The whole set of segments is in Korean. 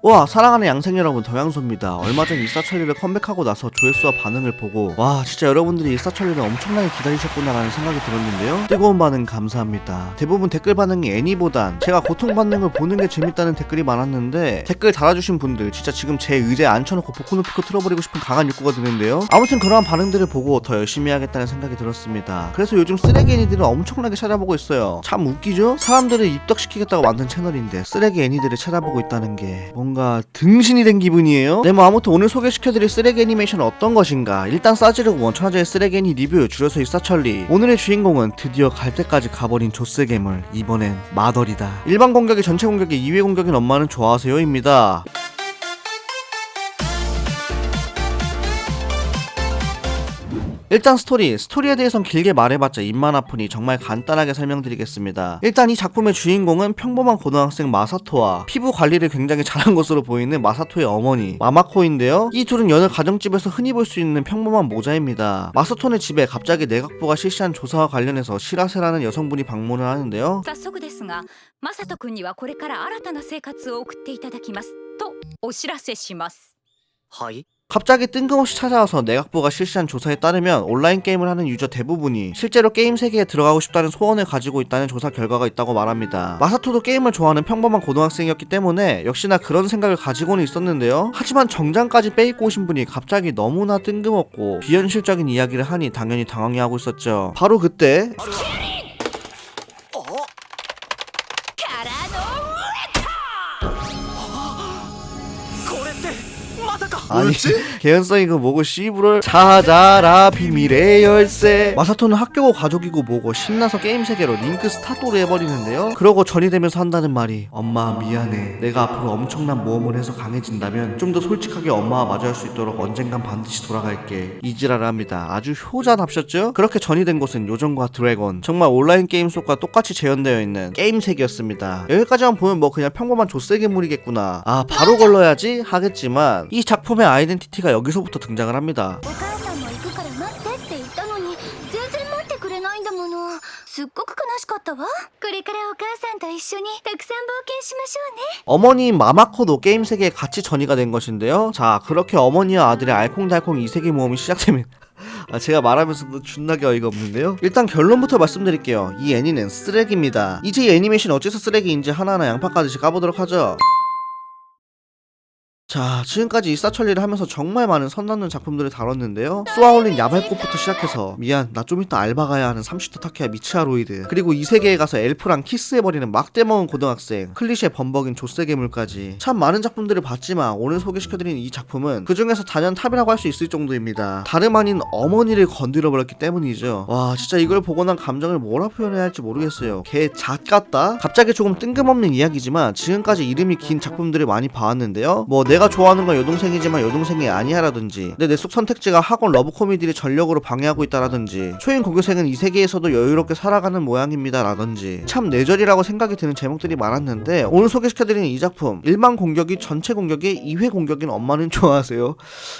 와, 사랑하는 양생 여러분, 더양소입니다. 얼마 전 일사천리를 컴백하고 나서 조회수와 반응을 보고 와, 진짜 여러분들이 일사천리를 엄청나게 기다리셨구나라는 생각이 들었는데요. 뜨거운 반응 감사합니다. 대부분 댓글 반응이 애니보단 제가 고통받는 걸 보는 게 재밌다는 댓글이 많았는데, 댓글 달아주신 분들 진짜 지금 제 의자에 앉혀놓고 보쿠노피코 틀어버리고 싶은 강한 욕구가 드는데요. 아무튼 그러한 반응들을 보고 더 열심히 해야겠다는 생각이 들었습니다. 그래서 요즘 쓰레기 애니들을 엄청나게 찾아보고 있어요. 참 웃기죠? 사람들을 입덕시키겠다고 만든 채널인데 쓰레기 애니들을 찾아보고 있다는 게 뭔가 등신이 된 기분이에요. 네, 뭐 아무튼 오늘 소개시켜드릴 쓰레기 애니메이션은 어떤 것인가. 일단 싸지르고 원천하자의 쓰레기 애니 리뷰, 줄여서 일사천리. 오늘의 주인공은 드디어 갈 때까지 가버린 조스괴물, 이번엔 마덜이다. 일반 공격이 전체 공격이 2회 공격인 엄마는 좋아하세요입니다. 일단 스토리에 대해선 길게 말해봤자 입만 아프니 정말 간단하게 설명드리겠습니다. 일단 이 작품의 주인공은 평범한 고등학생 마사토와 피부 관리를 굉장히 잘한 것으로 보이는 마사토의 어머니 마마코인데요. 이 둘은 여느 가정집에서 흔히 볼 수 있는 평범한 모자입니다. 마사토네 집에 갑자기 내각부가 실시한 조사와 관련해서 시라세라는 여성분이 방문을 하는데요. 早速ですが、マサト君にはこれから新たな生活を送っていただきますとお知らせします。はい。 갑자기 뜬금없이 찾아와서 내각부가 실시한 조사에 따르면 온라인 게임을 하는 유저 대부분이 실제로 게임 세계에 들어가고 싶다는 소원을 가지고 있다는 조사 결과가 있다고 말합니다. 마사토도 게임을 좋아하는 평범한 고등학생이었기 때문에 역시나 그런 생각을 가지고는 있었는데요. 하지만 정장까지 빼입고 오신 분이 갑자기 너무나 뜬금없고 비현실적인 이야기를 하니 당연히 당황해하고 있었죠. 바로 그때 아니 개연성이 그 뭐고 씨부를 찾아라 비밀의 열쇠. 마사토는 학교고 가족이고 뭐고 신나서 게임 세계로 링크 스타트를 해버리는데요. 그러고 전이 되면서 한다는 말이, 엄마 미안해, 내가 앞으로 엄청난 모험을 해서 강해진다면 좀 더 솔직하게 엄마와 마주할 수 있도록 언젠간 반드시 돌아갈게, 이지랄을 합니다. 아주 효자답셨죠? 그렇게 전이 된 곳은 요정과 드래곤, 정말 온라인 게임 속과 똑같이 재현되어 있는 게임 세계였습니다. 여기까지만 보면 뭐 그냥 평범한 조세괴물이겠구나, 아 바로 걸러야지 하겠지만 이 작품의 아이덴티티가 여기서부터 등장을 합니다. お母さんも行くから待ってって言ったのに全然待ってくれないんだもの。すっごく悲しかったわ。これからお母さんと一緒にたくさん冒険しましょうね。 어머니인 마마코도 게임 세계에 같이 전이가 된 것인데요. 자, 그렇게 어머니와 아들의 알콩달콩 이세계 모험이 시작되면 제가 말하면서도 존나게 어이가 없는데요. 일단 결론부터 말씀드릴게요. 이 애니는 쓰레기입니다. 이제 이 애니메이션 어째서 쓰레기인지 하나하나 양파 까듯이 까보도록 하죠. 자, 지금까지 일사천리를 하면서 정말 많은 선 넘는 작품들을 다뤘는데요. 쏘아올린 야발꽃부터 시작해서 미안 나 좀 이따 알바 가야 하는 30도 타케야 미치아로이드, 그리고 이 세계에 가서 엘프랑 키스해버리는 막대먹은 고등학생, 클리셰 범벅인 조세괴물까지 참 많은 작품들을 봤지만 오늘 소개시켜드린 이 작품은 그 중에서 단연 탑이라고 할 수 있을 정도입니다. 다름 아닌 어머니를 건드려버렸기 때문이죠. 와, 진짜 이걸 보고 난 감정을 뭐라 표현해야 할지 모르겠어요. 개 잣같다? 갑자기 조금 뜬금없는 이야기지만 지금까지 이름이 긴 작품들을 많이 봐왔는데요. 뭐 내가 좋아하는 건 여동생이지만 여동생이 아니야 라든지, 내 속 선택지가 학원 러브 코미디를 전력으로 방해하고 있다 라든지, 초인 고교생은 이 세계에서도 여유롭게 살아가는 모양입니다 라든지, 참 내절이라고 생각이 드는 제목들이 많았는데 오늘 소개시켜드리는 이 작품, 일반 공격이 전체 공격의 2회 공격인 엄마는 좋아하세요.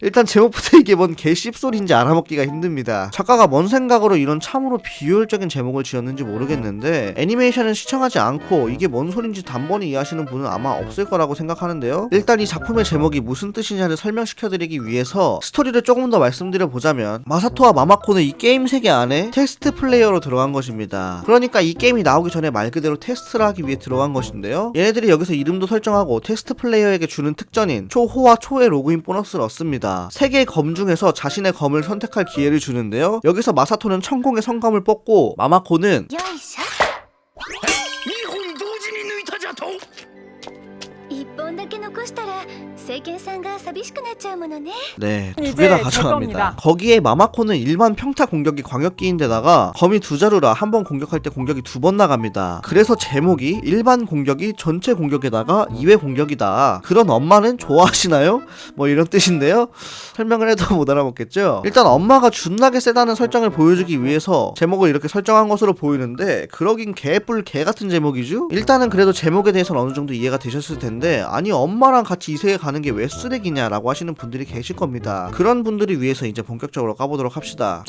일단 제목부터 이게 뭔 개 씹소리인지 알아먹기가 힘듭니다. 작가가 뭔 생각으로 이런 참으로 비효율적인 제목을 지었는지 모르겠는데 애니메이션을 시청하지 않고 이게 뭔 소린지 단번에 이해하시는 분은 아마 없을 거라고 생각하는데요. 일단 이 작품의 제목이 무슨 뜻이냐를 설명시켜드리기 위해서 스토리를 조금 더 말씀드려보자면, 마사토와 마마코는 이 게임 세계 안에 테스트 플레이어로 들어간 것입니다. 그러니까 이 게임이 나오기 전에 말 그대로 테스트를 하기 위해 들어간 것인데요. 얘네들이 여기서 이름도 설정하고 테스트 플레이어에게 주는 특전인 초호와 초의 로그인 보너스를 얻습니다. 3개의 검 중에서 자신의 검을 선택할 기회를 주는데요. 여기서 마사토는 천공의 성검을 뽑고 마마코는 よいしょ。2本同時に抜いたじゃと。一本だけ残したら聖剣さんが寂しくなっちゃうものね。 네, 두 이제 개 다 제 가져갑니다. 겁니다. 거기에 마마코는 일반 평타 공격이 광역기인데다가 검이 2자루라 한 번 공격할 때 공격이 2번 나갑니다. 그래서 제목이 일반 공격이 전체 공격에다가 2회 공격이다. 그런 엄마는 좋아하시나요? 뭐 이런 뜻인데요. 설명을 해도 못 알아먹겠죠? 일단 엄마가 준나게 세다는 설정을 보여주기 위해서 제목을 이렇게 설정한 것으로 보이는데 그러긴 개뿔 개같은 제목이죠? 일단은 그래도 제목에 대해서는 어느 정도 이해가 되셨을 텐데, 아니 엄마랑 같이 이 세계 가는 게 왜 쓰레기냐라고 하시는 분들이 계실 겁니다. 그런 분들을 위해서 이제 본격적으로 까보도록 합시다.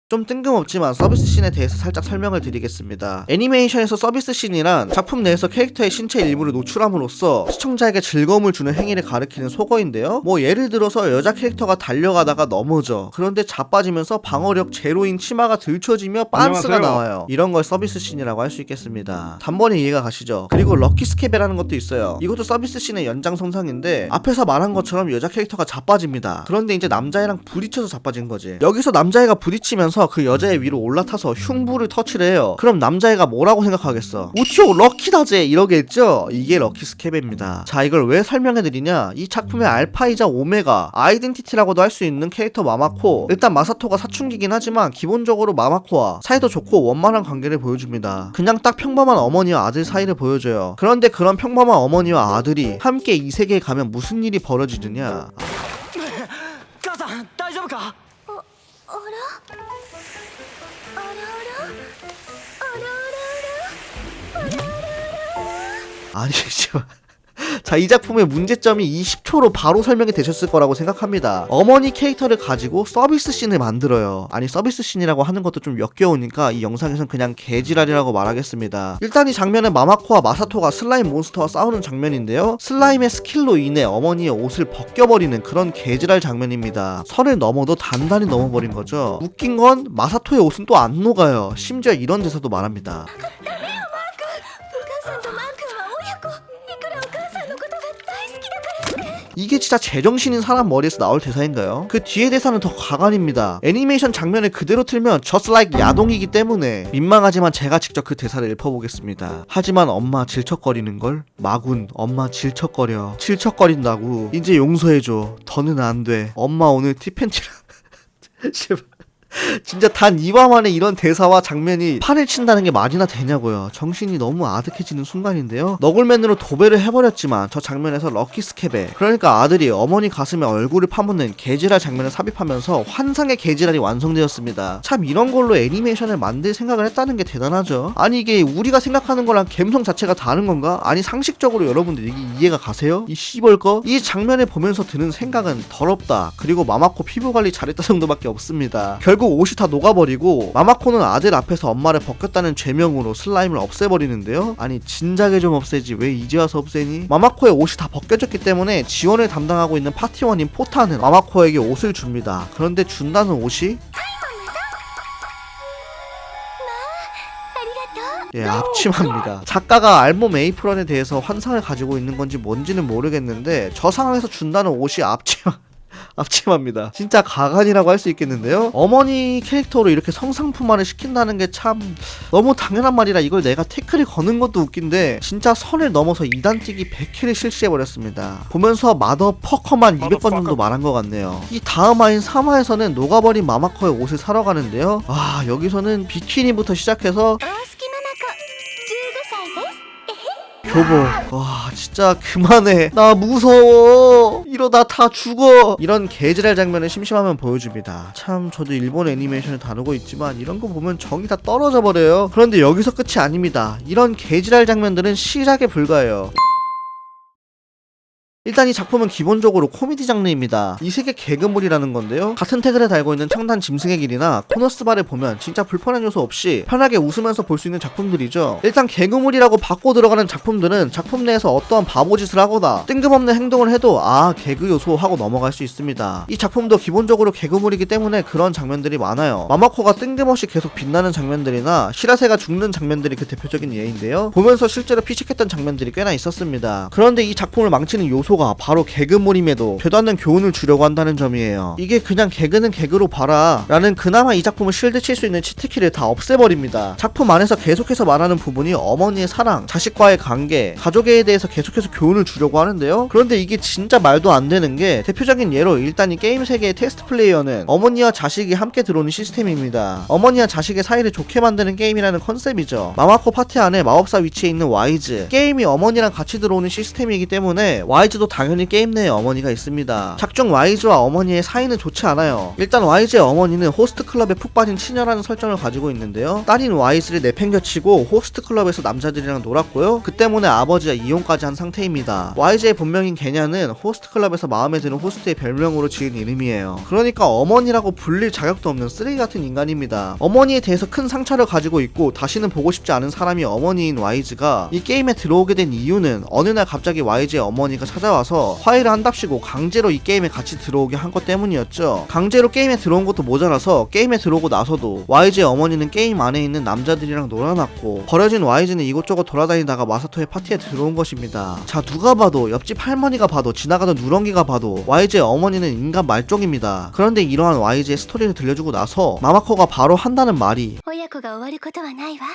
좀 뜬금없지만 서비스 씬에 대해서 살짝 설명을 드리겠습니다. 애니메이션에서 서비스 씬이란 작품 내에서 캐릭터의 신체 일부를 노출함으로써 시청자에게 즐거움을 주는 행위를 가리키는 속어인데요. 뭐 예를 들어서 여자 캐릭터가 달려가다가 넘어져. 그런데 자빠지면서 방어력 제로인 치마가 들춰지며 빤스가 안녕하세요. 나와요. 이런 걸 서비스 씬이라고 할 수 있겠습니다. 단번에 이해가 가시죠? 그리고 럭키 스케베라는 것도 있어요. 이것도 서비스 씬의 연장선상인데 앞에서 말한 것처럼 여자 캐릭터가 자빠집니다. 그런데 이제 남자애랑 부딪혀서 자빠진 거지. 여기서 남자애가 부딪히면서 그 여자의 위로 올라타서 흉부를 터치를 해요. 그럼 남자애가 뭐라고 생각하겠어? 우효 럭키다제 이러겠죠? 이게 럭키 스케베입니다. 자, 이걸 왜 설명해드리냐? 이 작품의 알파이자 오메가 아이덴티티라고도 할 수 있는 캐릭터 마마코. 일단 마사토가 사춘기긴 하지만 기본적으로 마마코와 사이도 좋고 원만한 관계를 보여줍니다. 그냥 딱 평범한 어머니와 아들 사이를 보여줘요. 그런데 그런 평범한 어머니와 아들이 함께 이 세계에 가면 무슨 일이 벌어지느냐? 母さん大丈夫か？あらあらあらあらあらあらあらあらあらあら 아니죠. 자, 이 작품의 문제점이 20초로 바로 설명이 되셨을 거라고 생각합니다. 어머니 캐릭터를 가지고 서비스 씬을 만들어요. 아니, 서비스 씬이라고 하는 것도 좀 역겨우니까 이 영상에선 그냥 개지랄이라고 말하겠습니다. 일단 이 장면은 마마코와 마사토가 슬라임 몬스터와 싸우는 장면인데요. 슬라임의 스킬로 인해 어머니의 옷을 벗겨버리는 그런 개지랄 장면입니다. 선을 넘어도 단단히 넘어버린 거죠. 웃긴 건 마사토의 옷은 또 안 녹아요. 심지어 이런 대사도 말합니다. お母さんとマー君は親子。いくらお母さんのことが大好きだからって。 이게 진짜 제정신인 사람 머리에서 나올 대사인가요? 그 뒤에 대사는 더 가관입니다. 애니메이션 장면을 그대로 틀면 just like 야동이기 때문에 민망하지만 제가 직접 그 대사를 읽어보겠습니다. 하지만 엄마 질척거리는걸? 마군 엄마 질척거려. 질척거린다고. 이제 용서해줘. 더는 안 돼. 엄마 오늘 티팬티라. 제발. 진짜 단 2화 만에 이런 대사와 장면이 판을 친다는 게 말이나 되냐고요. 정신이 너무 아득해지는 순간인데요. 너굴맨으로 도배를 해버렸지만 저 장면에서 럭키 스케베, 그러니까 아들이 어머니 가슴에 얼굴을 파묻는 개지랄 장면을 삽입하면서 환상의 개지랄이 완성되었습니다. 참 이런 걸로 애니메이션을 만들 생각을 했다는 게 대단하죠. 아니 이게 우리가 생각하는 거랑 감성 자체가 다른 건가? 아니 상식적으로 여러분들 이게 이해가 가세요? 이 씨벌거? 이 장면을 보면서 드는 생각은 더럽다. 그리고 마마코 피부 관리 잘했다 정도밖에 없습니다. 결국 옷이 다 녹아버리고 마마코는 아들 앞에서 엄마를 벗겼다는 죄명으로 슬라임을 없애버리는데요. 아니 진작에 좀 없애지 왜 이제 와서 없애니? 마마코의 옷이 다 벗겨졌기 때문에 지원을 담당하고 있는 파티원인 포타는 마마코에게 옷을 줍니다. 그런데 준다는 옷이 ありがとう。 예, 앞치마입니다. 작가가 알몸 에이프런에 대해서 환상을 가지고 있는 건지 뭔지는 모르겠는데 저 상황에서 준다는 옷이 앞치마입니다. 진짜 가관이라고 할 수 있겠는데요. 어머니 캐릭터로 이렇게 성상품화를 시킨다는 게 참 너무 당연한 말이라 이걸 내가 태클을 거는 것도 웃긴데 진짜 선을 넘어서 2단 뛰기 100회를 실시해버렸습니다. 보면서 마더 퍼커만 200번 정도 말한 것 같네요. 이 다음 화인 3화에서는 녹아버린 마마코의 옷을 사러 가는데요. 아, 여기서는 비키니부터 시작해서 大好きママ子15歳です。 교복. 와 진짜 그만해. 나 무서워. 이러다 다 죽어. 이런 개지랄 장면을 심심하면 보여줍니다. 참 저도 일본 애니메이션을 다루고 있지만 이런 거 보면 정이 다 떨어져 버려요. 그런데 여기서 끝이 아닙니다. 이런 개지랄 장면들은 시작에 불과해요. 일단 이 작품은 기본적으로 코미디 장르입니다. 이 세계 개그물이라는 건데요. 같은 태그를 달고 있는 청단 짐승의 길이나 코너스바를 보면 진짜 불편한 요소 없이 편하게 웃으면서 볼 수 있는 작품들이죠. 일단 개그물이라고 받고 들어가는 작품들은 작품 내에서 어떠한 바보짓을 하거나 뜬금없는 행동을 해도 아 개그 요소 하고 넘어갈 수 있습니다. 이 작품도 기본적으로 개그물이기 때문에 그런 장면들이 많아요. 마마코가 뜬금없이 계속 빛나는 장면들이나 시라세가 죽는 장면들이 그 대표적인 예인데요. 보면서 실제로 피식했던 장면들이 꽤나 있었습니다. 그런데 이 작품을 망치는 요소가 바로 개그물임에도 되도 않는 교훈을 주려고 한다는 점이에요. 이게 그냥 개그는 개그로 봐라 라는 그나마 이 작품을 실드 칠 수 있는 치트키를 다 없애버립니다. 작품 안에서 계속해서 말하는 부분이 어머니의 사랑, 자식과의 관계, 가족에 대해서 계속해서 교훈을 주려고 하는데요. 그런데 이게 진짜 말도 안 되는 게 대표적인 예로 일단 이 게임 세계의 테스트 플레이어는 어머니와 자식이 함께 들어오는 시스템입니다. 어머니와 자식의 사이를 좋게 만드는 게임이라는 컨셉이죠. 마마코 파티 안에 마법사 위치에 있는 와이즈, 게임이 어머니랑 같이 들어오는 시스템이기 때문에 와이즈도 여기서도 당연히 게임 내에 어머니가 있습니다. 착중 YG와 어머니의 사이는 좋지 않아요. 일단 YG의 어머니는 호스트 클럽에 푹 빠진 치녀라는 설정을 가지고 있는데요. 딸인 YG를 내팽겨치고 호스트 클럽에서 남자들이랑 놀았고요. 그 때문에 아버지와 이혼까지 한 상태입니다. YG의 본명인 개냐는 호스트 클럽에서 마음에 드는 호스트의 별명으로 지은 이름이에요. 그러니까 어머니라고 불릴 자격도 없는 쓰레기 같은 인간입니다. 어머니에 대해서 큰 상처를 가지고 있고 다시는 보고 싶지 않은 사람이 어머니인 YG가 이 게임에 들어오게 된 이유는 어느 날 갑자기 YG의 어머니가 찾아와서 화해를 한답시고 강제로 이 게임에 같이 들어오게 한 것 때문이었죠. 강제로 게임에 들어온 것도 모자라서 게임에 들어오고 나서도 YG의 어머니는 게임 안에 있는 남자들이랑 놀아놨고 버려진 YG는 이곳저곳 돌아다니다가 마사토의 파티에 들어온 것입니다. 자, 누가 봐도 옆집 할머니가 봐도 지나가던 누렁기가 봐도 YG의 어머니는 인간 말종입니다. 그런데 이러한 YG의 스토리를 들려주고 나서 마마코가 바로 한다는 말이 親子が終わることはないわ。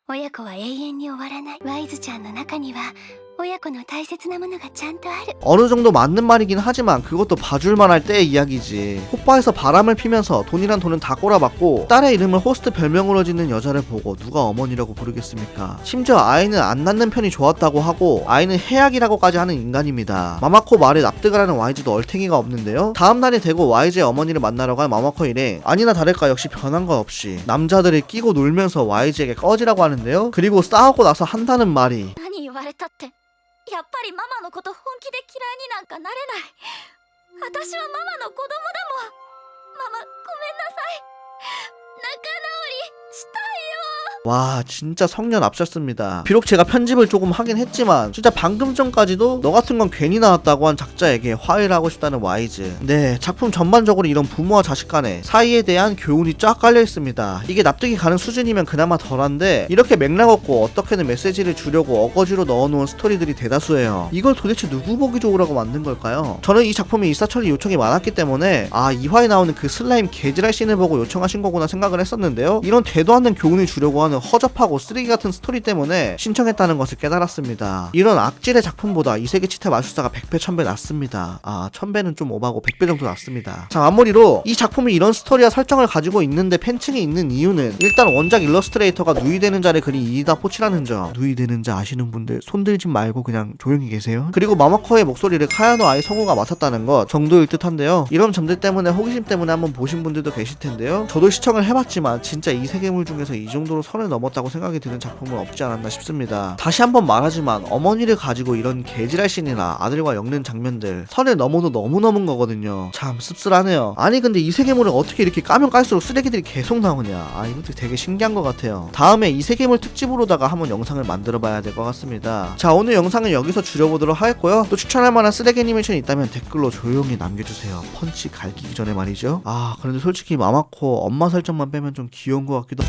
親子は永遠に終わらない。ワイズちゃんの中には親子の大切なものがちゃんとある。 어느 정도 맞는 말이긴 하지만 그것도 봐줄만 할 때의 이야기지. 호빠에서 바람을 피면서 돈이란 돈은 다 꼬라박고 딸의 이름을 호스트 별명으로 짓는 여자를 보고 누가 어머니라고 부르겠습니까? 심지어 아이는 안 낳는 편이 좋았다고 하고 아이는 해악이라고까지 하는 인간입니다. 마마코 말에 납득을 하는 YG도 얼탱이가 없는데요. 다음날이 되고 YG의 어머니를 만나러 간 마마코 일행 아니나 다를까 역시 변한 것 없이 남자들을 끼고 놀면서 YG에게 꺼지라고 하는데요. 그리고 싸우고 나서 한다는 말이 何言われたって、やっぱりママのこと本気で嫌いになんかなれない。私はママの子供だもん。ママ、ごめんなさい。仲直りしたいよ。 와, 진짜 성년 앞섰습니다. 비록 제가 편집을 조금 하긴 했지만 진짜 방금 전까지도 너 같은 건 괜히 나왔다고 한 작자에게 화해를 하고 싶다는 YG. 네, 작품 전반적으로 이런 부모와 자식 간의 사이에 대한 교훈이 쫙 깔려 있습니다. 이게 납득이 가는 수준이면 그나마 덜한데 이렇게 맥락 없고 어떻게든 메시지를 주려고 어거지로 넣어놓은 스토리들이 대다수예요. 이걸 도대체 누구 보기 좋으라고 만든 걸까요? 저는 이 작품에 이사철이 요청이 많았기 때문에 아, 2화에 나오는 그 슬라임 개지랄 씬을 보고 요청하신 거구나 생각을 했었는데요. 이런 되도 않는 교훈을 주려고 하는 허접하고 쓰레기 같은 스토리 때문에 신청했다는 것을 깨달았습니다. 이런 악질의 작품보다 이세계 치타 마술사가 100배 1000배 낫습니다. 아, 1000배는 좀 오바고 100배 정도 낫습니다. 자, 마무리로 이 작품이 이런 스토리와 설정을 가지고 있는데 팬층이 있는 이유는 일단 원작 일러스트레이터가 누이되는 자를 그린 이이다 포치라는 점. 누이되는 자 아시는 분들 손들지 말고 그냥 조용히 계세요. 그리고 마마코의 목소리를 카야노 아이 성우가 맡았다는 것 정도일 듯한데요. 이런 점들 때문에 호기심 때문에 한번 보신 분들도 계실 텐데요. 저도 시청을 해봤지만 진짜 이 세계물 중에서 이 정도로 선을 넘었다고 생각이 드는 작품은 없지 않았나 싶습니다. 다시 한번 말하지만 어머니를 가지고 이런 개지랄 씬이나 아들과 엮는 장면들 선을 넘어도 너무 넘은 거거든요. 참 씁쓸하네요. 아니 근데 이 세계물을 어떻게 이렇게 까면 깔수록 쓰레기들이 계속 나오냐. 아, 이것도 되게 신기한 것 같아요. 다음에 이 세계물 특집으로다가 한번 영상을 만들어 봐야 될 것 같습니다. 자, 오늘 영상은 여기서 줄여보도록 하겠고요. 또 추천할 만한 쓰레기 애니메이션이 있다면 댓글로 조용히 남겨주세요. 펀치 갈기기 전에 말이죠. 아, 그런데 솔직히 마마코 엄마 설정만 빼면 좀 귀여운 것 같기도